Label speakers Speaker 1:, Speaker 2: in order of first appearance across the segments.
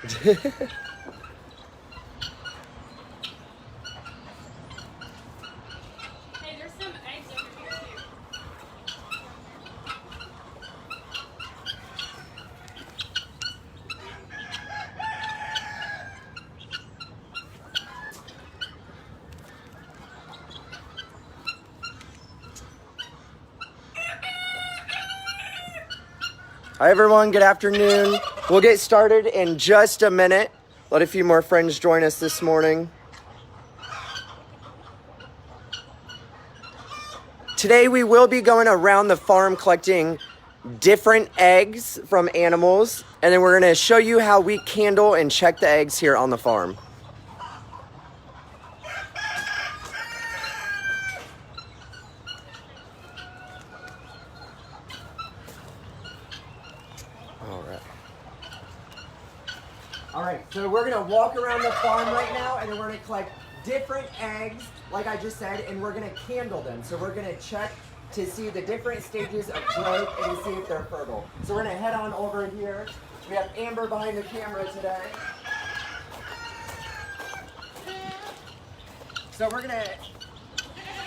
Speaker 1: there's some eggs over here too.
Speaker 2: Hi everyone, good afternoon. We'll get started in just a minute. Let a few more friends join us this morning. Today we will be going around the farm collecting different eggs from animals, and then we're going to show you how we candle and check the eggs here on the farm. All right, so we're gonna walk around the farm right now, and then we're gonna collect different eggs, like I just said, and we're gonna candle them. So we're gonna check to see the different stages of growth and to see if they're fertile. So we're gonna head on over here. We have Amber behind the camera today. So we're gonna,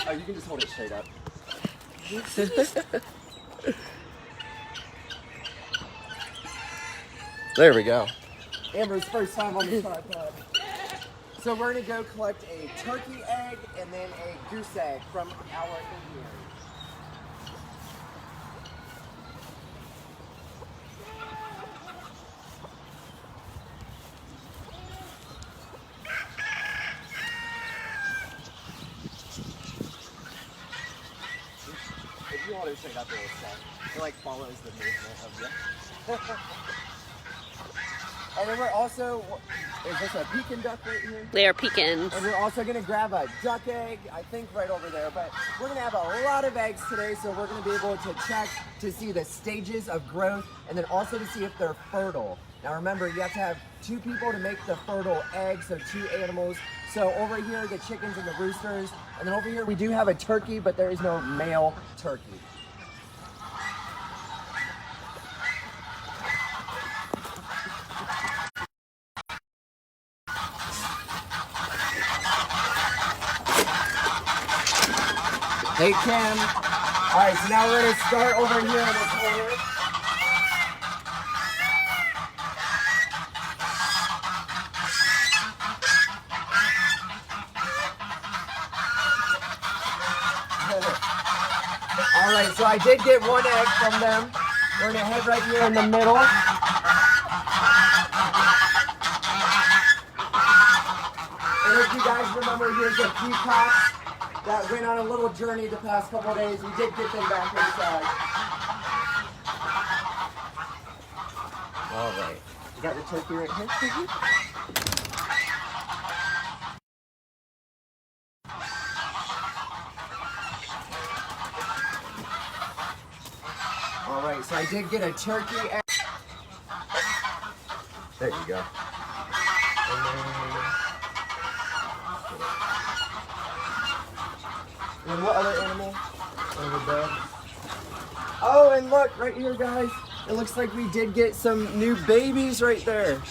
Speaker 2: oh, you can just hold it straight up. There we go. Amber's first time on the tripod. So we're gonna go collect a turkey egg and then a goose egg from our aviary. If you hold it straight up, it'll stay. It like follows the movement of the. And then we're also, is this a pekin duck right here?
Speaker 3: They are pecans.
Speaker 2: And we're also gonna grab a duck egg, I think right over there, but we're gonna have a lot of eggs today, so we're gonna be able to check to see the stages of growth and then also to see if they're fertile. Now remember, you have to have 2 people to make the fertile egg, so 2 animals. So over here, the chickens and the roosters, and then over here we do have a turkey, but there is no male turkey. Hey, Kim. All right, so now we're going to start over here in the corner. All right, so I did get 1 egg from them. We're going to head right here in the middle. And if you guys remember, here's a peacock that went on a little journey the past couple of days. We did get them back inside. All right. You got your turkey right here? All right, so I did get a turkey egg. There you go. And what other animal? Oh, and look, right here, guys. It looks like we did get some new babies right there.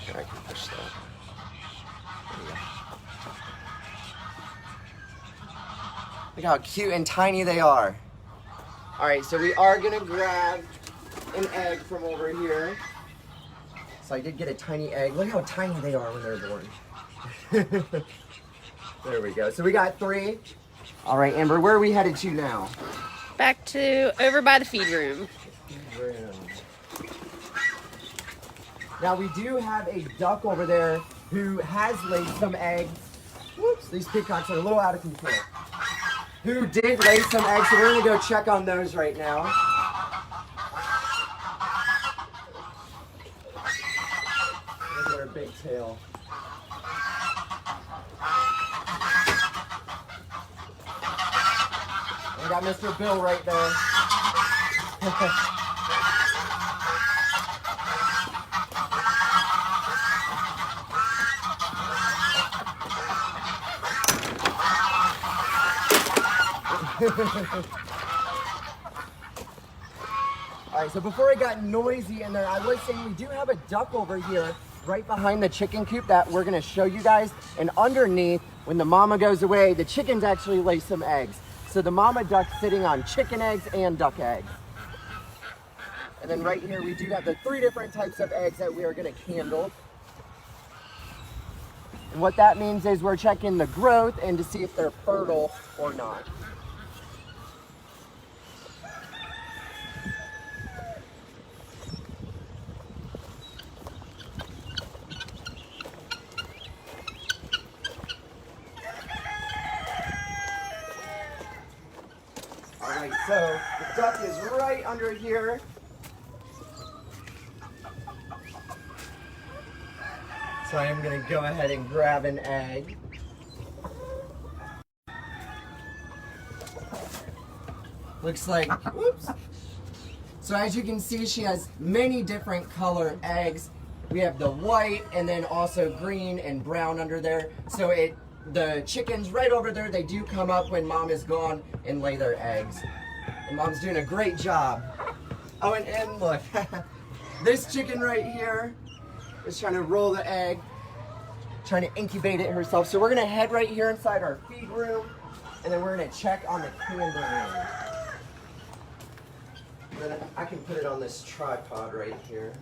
Speaker 2: I can push that. Look how cute and tiny they are. All right, so we are gonna grab an egg from over here. So I did get a tiny egg. Look how tiny they are when they're born. There we go. So we got 3. All right, Amber, where are we headed to now?
Speaker 3: Back to over by the feed room.
Speaker 2: Now we do have a duck over there who has laid some eggs. Whoops, these peacocks are a little out of control. Who did lay some eggs, so we're gonna go check on those right now. Look at her big tail. We got Mr. Bill right there. All right, so before it got noisy in there, I was saying we do have a duck over here right behind the chicken coop that we're gonna show you guys. And underneath, when the mama goes away, the chickens actually lay some eggs. So the mama duck's sitting on chicken eggs and duck eggs. And then right here, we do have the 3 different types of eggs that we are gonna candle. And what that means is we're checking the growth and to see if they're fertile or not. All right, so the duck is right under here. So I am gonna go ahead and grab an egg. Looks like, whoops. So as you can see, she has many different color eggs. We have the white and then also green and brown under there. So the chickens right over there, they do come up when mom is gone and lay their eggs. And mom's doing a great job. Oh, and look, this chicken right here is trying to roll the egg, trying to incubate it herself. So we're gonna head right here inside our feed room, and then we're gonna check on the candling. And then I can put it on this tripod right here.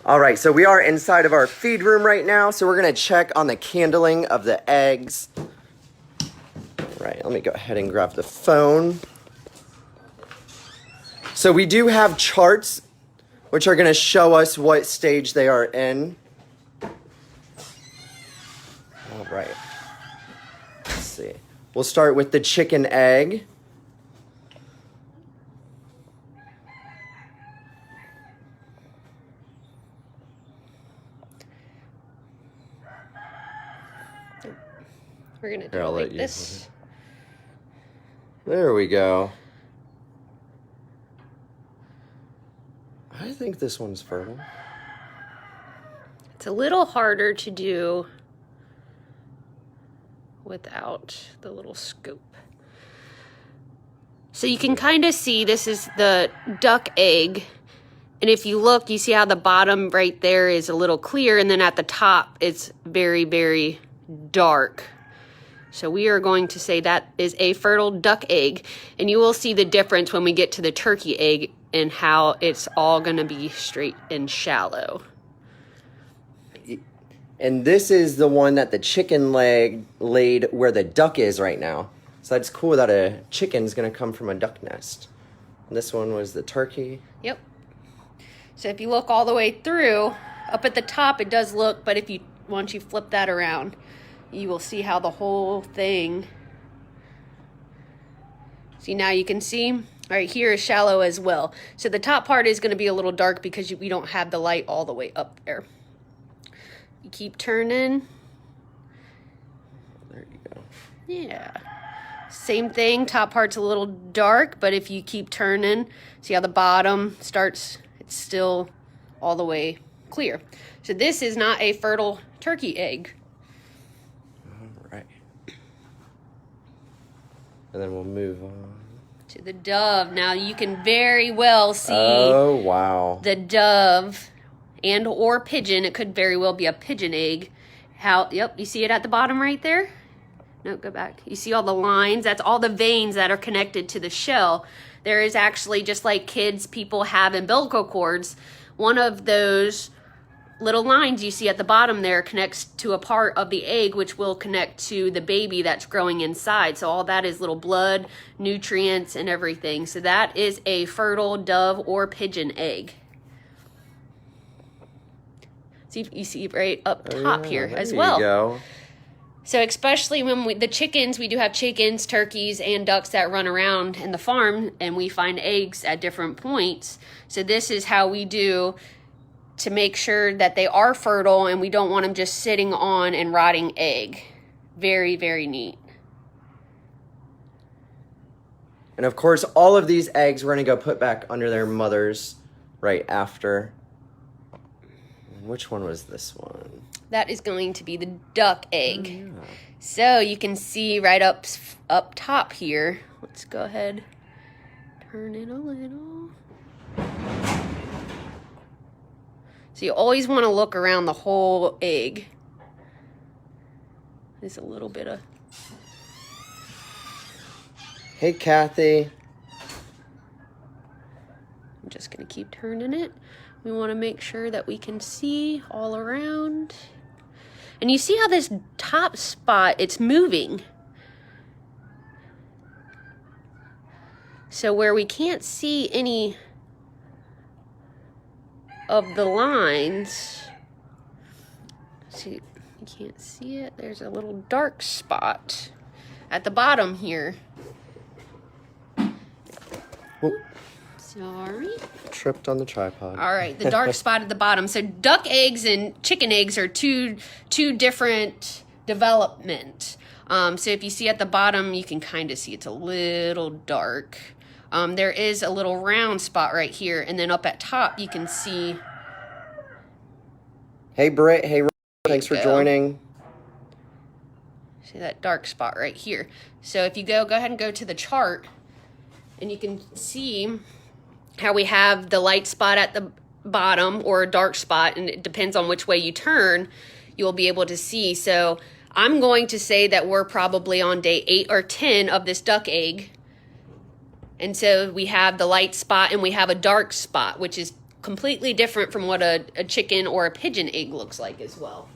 Speaker 2: All right, so we are inside of our feed room right now, so we're gonna check on the candling of the eggs. All right, let me go ahead and grab the phone. So we do have charts which are gonna show us what stage they are in. All right, let's see. We'll start with the chicken egg.
Speaker 3: We're gonna do it like this.
Speaker 2: There we go. I think this one's fertile.
Speaker 3: It's a little harder to do without the little scope. So you can kind of see this is the duck egg. And if you look, you see how the bottom right there is a little clear, and then at the top it's very, very dark. So we are going to say that is a fertile duck egg, and you will see the difference when we get to the turkey egg and how it's all going to be straight and shallow.
Speaker 2: And this is the one that the chicken laid where the duck is right now. So that's cool that a chicken's going to come from a duck nest. And this one was the turkey.
Speaker 3: Yep. So if you look all the way through, up at the top it does look, but once you flip that around, you will see how the whole thing, see, now you can see right here is shallow as well. So the top part is going to be a little dark because we don't have the light all the way up there. You keep turning.
Speaker 2: There you go.
Speaker 3: Yeah. Same thing, top part's a little dark, but if you keep turning, see how the bottom starts, it's still all the way clear. So this is not a fertile turkey egg.
Speaker 2: Right. And then we'll move on
Speaker 3: to the dove. Now you can very well see
Speaker 2: oh, wow.
Speaker 3: the dove and or pigeon. It could very well be a pigeon egg. Yep, you see it at the bottom right there? No, go back. You see all the lines? That's all the veins that are connected to the shell. There is actually, just like people have umbilical cords, one of those little lines you see at the bottom there connects to a part of the egg, which will connect to the baby that's growing inside. So all that is little blood, nutrients, and everything. So that is a fertile dove or pigeon egg. See, you see right up top here as well.
Speaker 2: There you go.
Speaker 3: So especially when the chickens, we do have chickens, turkeys, and ducks that run around in the farm, and we find eggs at different points. So this is how we do to make sure that they are fertile, and we don't want them just sitting on and rotting egg. Very, very neat.
Speaker 2: And of course, all of these eggs we're gonna go put back under their mothers right after. Which one was this one?
Speaker 3: That is going to be the duck egg.
Speaker 2: Oh, yeah.
Speaker 3: So you can see right up top here. Let's go ahead, turn it a little. So you always want to look around the whole egg. There's a little bit of...
Speaker 2: Hey, Kathy.
Speaker 3: I'm just going to keep turning it. We want to make sure that we can see all around. And you see how this top spot, it's moving. So where we can't see any of the lines, see, you can't see it. There's a little dark spot at the bottom here.
Speaker 2: Whoop.
Speaker 3: Sorry.
Speaker 2: Tripped on the tripod.
Speaker 3: All right, the dark spot at the bottom. So duck eggs and chicken eggs are two different development. So if you see at the bottom, you can kind of see it's a little dark. There is a little round spot right here, and then up at top you can see.
Speaker 2: Hey, Britt. Hey, thanks for joining.
Speaker 3: See that dark spot right here. So if you go ahead and go to the chart, and you can see how we have the light spot at the bottom or a dark spot, and it depends on which way you turn, you'll be able to see. So I'm going to say that we're probably on day 8 or 10 of this duck egg. And so we have the light spot and we have a dark spot, which is completely different from what a chicken or a pigeon egg looks like as well.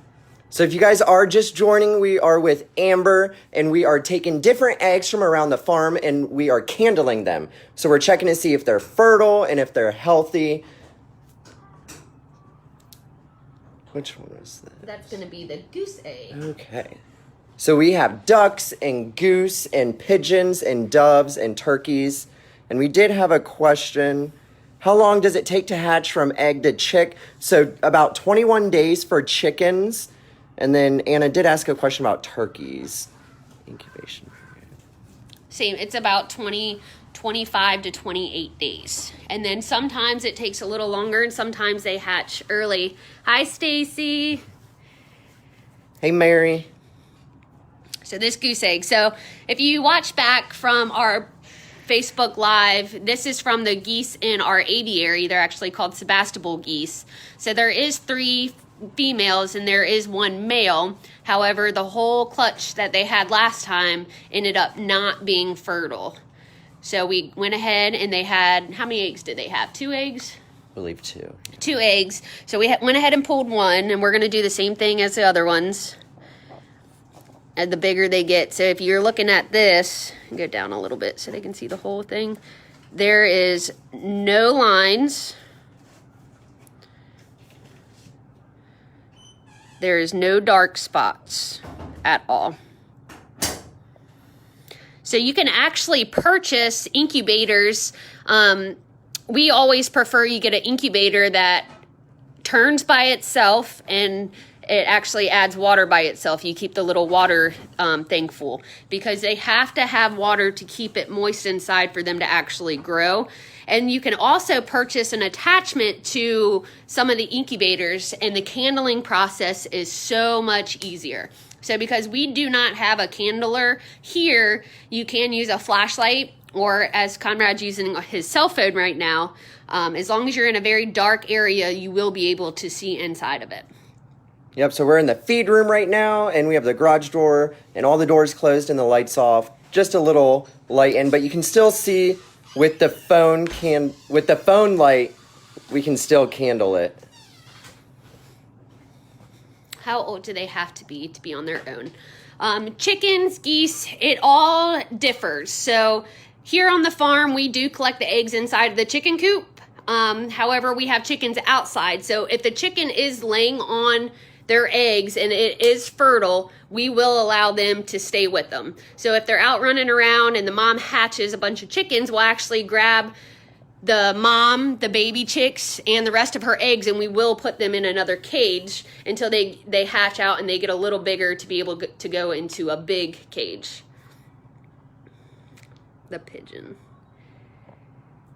Speaker 2: So if you guys are just joining, we are with Amber, and we are taking different eggs from around the farm, and we are candling them. So we're checking to see if they're fertile and if they're healthy. Which one is that?
Speaker 3: That's going to be the goose egg.
Speaker 2: Okay. So we have ducks and goose and pigeons and doves and turkeys. And we did have a question. How long does it take to hatch from egg to chick? So about 21 days for chickens. And then Anna did ask a question about turkeys. Incubation period.
Speaker 3: Same, it's about 25 to 28 days. And then sometimes it takes a little longer, and sometimes they hatch early. Hi, Stacy.
Speaker 2: Hey, Mary.
Speaker 3: So this goose egg. So if you watch back from our Facebook Live, this is from the geese in our aviary. They're actually called Sebastopol geese. So there is 3 females and there is 1 male. However, the whole clutch that they had last time ended up not being fertile. So we went ahead and they had, how many eggs did they have? 2 eggs?
Speaker 2: I believe 2.
Speaker 3: 2 eggs. So we went ahead and pulled 1, and we're going to do the same thing as the other ones. And the bigger they get. So if you're looking at this, go down a little bit so they can see the whole thing. There is no lines. There is no dark spots at all. So you can actually purchase incubators. We always prefer you get an incubator that turns by itself and it actually adds water by itself. You keep the little water thing full because they have to have water to keep it moist inside for them to actually grow. And you can also purchase an attachment to some of the incubators, and the candling process is so much easier. So because we do not have a candler here, you can use a flashlight, or as Conrad's using his cell phone right now, as long as you're in a very dark area, you will be able to see inside of it.
Speaker 2: Yep, so we're in the feed room right now, and we have the garage door and all the doors closed and the lights off. Just a little light in, but you can still see with the phone light, we can still candle it.
Speaker 3: How old do they have to be on their own? Chickens, geese, it all differs. So here on the farm, we do collect the eggs inside of the chicken coop. However, we have chickens outside. So if the chicken is laying on their eggs and it is fertile, we will allow them to stay with them. So if they're out running around and the mom hatches a bunch of chickens, we'll actually grab the mom, the baby chicks, and the rest of her eggs, and we will put them in another cage until they hatch out and they get a little bigger to be able to go into a big cage. The pigeon.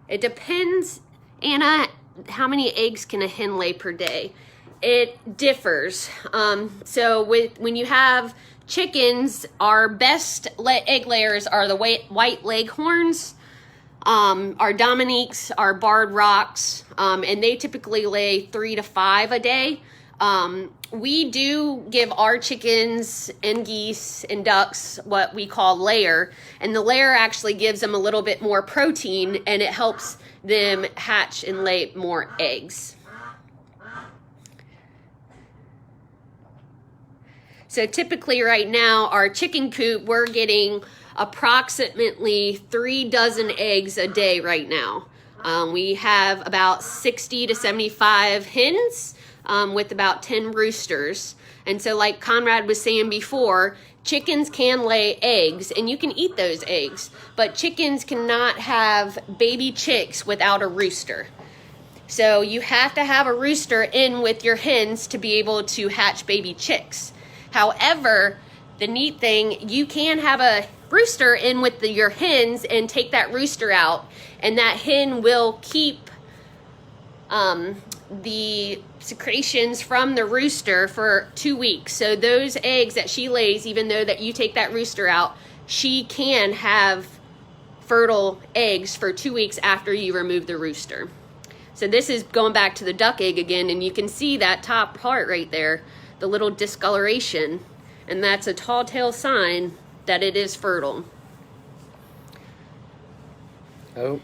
Speaker 3: It depends, Anna, how many eggs can a hen lay per day? it differs. So when you have chickens, our best egg layers are the white leghorns, our Dominiques, our barred rocks, and they typically lay 3 to 5 a day. We do give our chickens and geese and ducks what we call layer, and the layer actually gives them a little bit more protein, and it helps them hatch and lay more eggs. So typically right now, our chicken coop, we're getting approximately 3 dozen eggs a day right now. We have about 60 to 75 hens with about 10 roosters. And so like Conrad was saying before, chickens can lay eggs and you can eat those eggs, but chickens cannot have baby chicks without a rooster. So you have to have a rooster in with your hens to be able to hatch baby chicks. However, the neat thing, you can have a rooster in with your hens and take that rooster out, and that hen will keep the secretions from the rooster for 2 weeks. So those eggs that she lays, even though that you take that rooster out, she can have fertile eggs for 2 weeks after you remove the rooster. So this is going back to the duck egg again, and you can see that top part right there, the little discoloration, and that's a tall tale sign that it is fertile.
Speaker 2: Oh,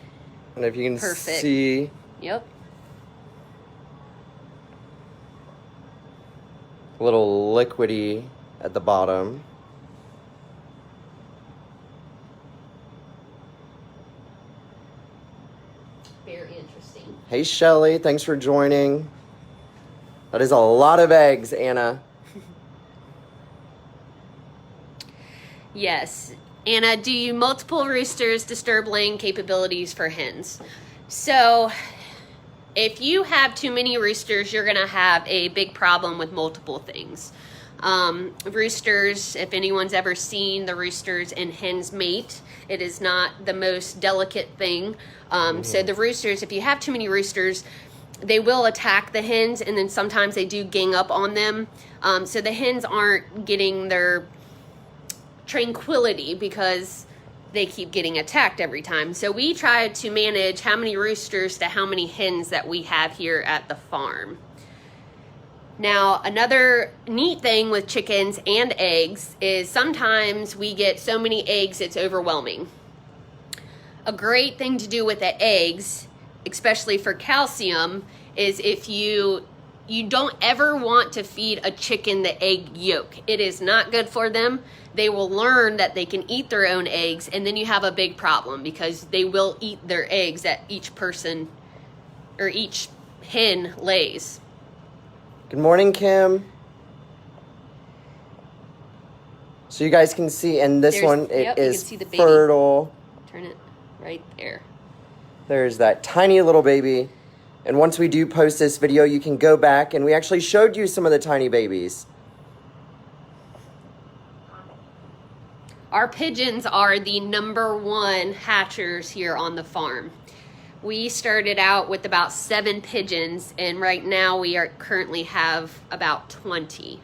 Speaker 2: and if you can
Speaker 3: Perfect.
Speaker 2: see.
Speaker 3: Yep.
Speaker 2: A little liquidy at the bottom.
Speaker 3: Very interesting.
Speaker 2: Hey Shelly, thanks for joining. That is a lot of eggs, Anna.
Speaker 3: Yes. Anna, do you multiple roosters disturb laying capabilities for hens? So if you have too many roosters, you're going to have a big problem with multiple things. Roosters, if anyone's ever seen the roosters and hens mate, it is not the most delicate thing. So the roosters, if you have too many roosters, they will attack the hens, and then sometimes they do gang up on them. So the hens aren't getting their tranquility because they keep getting attacked every time. So we try to manage how many roosters to how many hens that we have here at the farm. Now, another neat thing with chickens and eggs is sometimes we get so many eggs it's overwhelming. A great thing to do with the eggs, especially for calcium, is if you don't ever want to feed a chicken the egg yolk. It is not good for them. They will learn that they can eat their own eggs, and then you have a big problem because they will eat their eggs that each person or each hen lays.
Speaker 2: Good morning, Kim. So you guys can see, and this one, it is fertile.
Speaker 3: Turn it right there.
Speaker 2: There's that tiny little baby. And once we do post this video, you can go back, and we actually showed you some of the tiny babies.
Speaker 3: Our pigeons are the #1 hatchers here on the farm. We started out with about 7 pigeons, and right now we currently have about 20.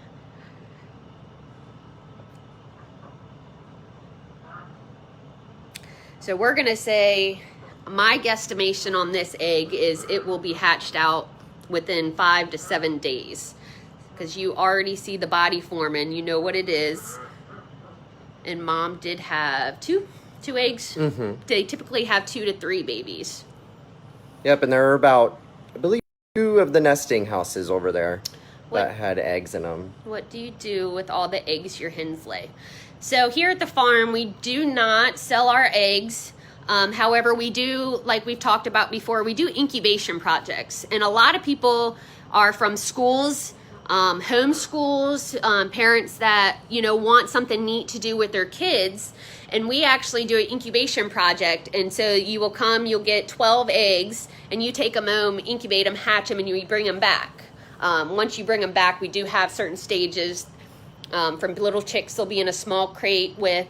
Speaker 3: So we're gonna say, my guesstimation on this egg is it will be hatched out within 5 to 7 days, because you already see the body forming, you know what it is. And mom did have two eggs. They typically have 2 to 3 babies.
Speaker 2: Yep, and there are about, I believe, 2 of the nesting houses over there that had eggs in them.
Speaker 3: What do you do with all the eggs your hens lay? So here at the farm, we do not sell our eggs. However, we do, like we've talked about before, we do incubation projects. And a lot of people are from schools, homeschools, parents that, want something neat to do with their kids. And we actually do an incubation project. And so you will come, you'll get 12 eggs, and you take them home, incubate them, hatch them, and you bring them back. Once you bring them back, we do have certain stages. From little chicks, they'll be in a small crate with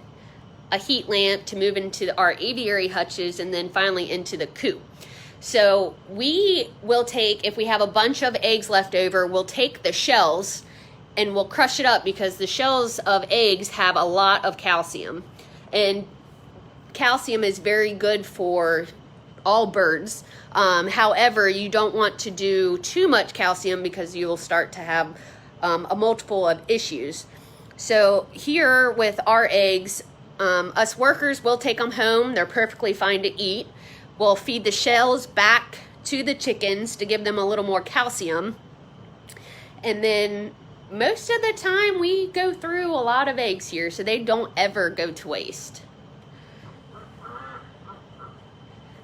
Speaker 3: a heat lamp to move into our aviary hutches, and then finally into the coop. So we will take, if we have a bunch of eggs left over, we'll take the shells and we'll crush it up because the shells of eggs have a lot of calcium. And calcium is very good for all birds. However, you don't want to do too much calcium because you will start to have a multiple of issues. So here with our eggs, us workers will take them home. They're perfectly fine to eat. We'll feed the shells back to the chickens to give them a little more calcium. And then most of the time we go through a lot of eggs here, so they don't ever go to waste.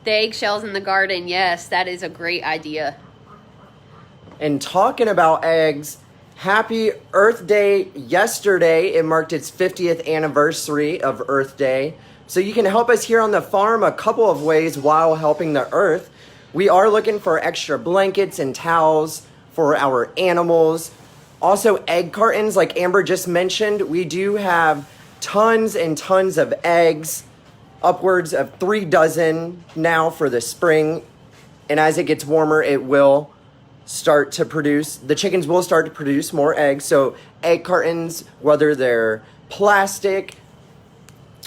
Speaker 3: The eggshells in the garden, yes, that is a great idea.
Speaker 2: And talking about eggs, happy Earth Day yesterday. It marked its 50th anniversary of Earth Day. So you can help us here on the farm a couple of ways while helping the earth. We are looking for extra blankets and towels for our animals. Also egg cartons, like Amber just mentioned. We do have tons and tons of eggs, upwards of 3 dozen now for the spring. And as it gets warmer, it will start to produce, the chickens will start to produce more eggs. So egg cartons, whether they're plastic,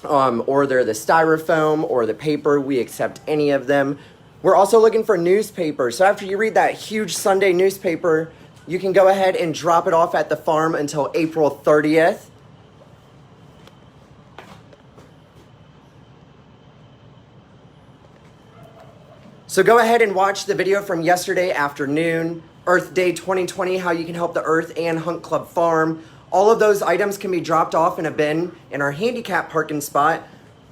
Speaker 2: or they're the styrofoam or the paper, we accept any of them. We're also looking for newspaper. So after you read that huge Sunday newspaper, you can go ahead and drop it off at the farm until April 30th. So go ahead and watch the video from yesterday afternoon, Earth Day 2020, how you can help the Earth and Hunt Club farm. All of those items can be dropped off in a bin in our handicap parking spot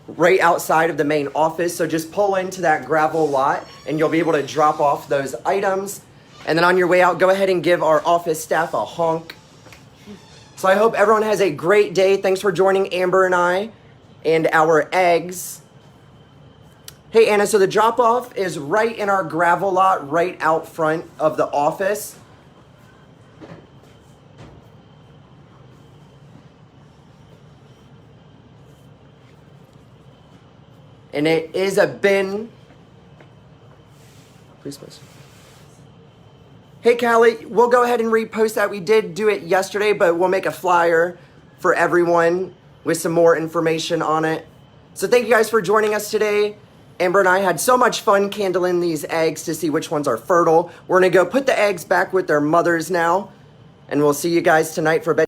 Speaker 2: right outside of the main office. So just pull into that gravel lot and you'll be able to drop off those items. And then on your way out, go ahead and give our office staff a honk. So I hope everyone has a great day. Thanks for joining Amber and I and our eggs. Hey, Anna, so the drop-off is right in our gravel lot, right out front of the office. And it is a bin. Please post. Hey, Callie, we'll go ahead and repost that. We did do it yesterday, but we'll make a flyer for everyone with some more information on it. So thank you guys for joining us today. Amber and I had so much fun candling these eggs to see which ones are fertile. We're going to go put the eggs back with their mothers now, and we'll see you guys tonight for bed.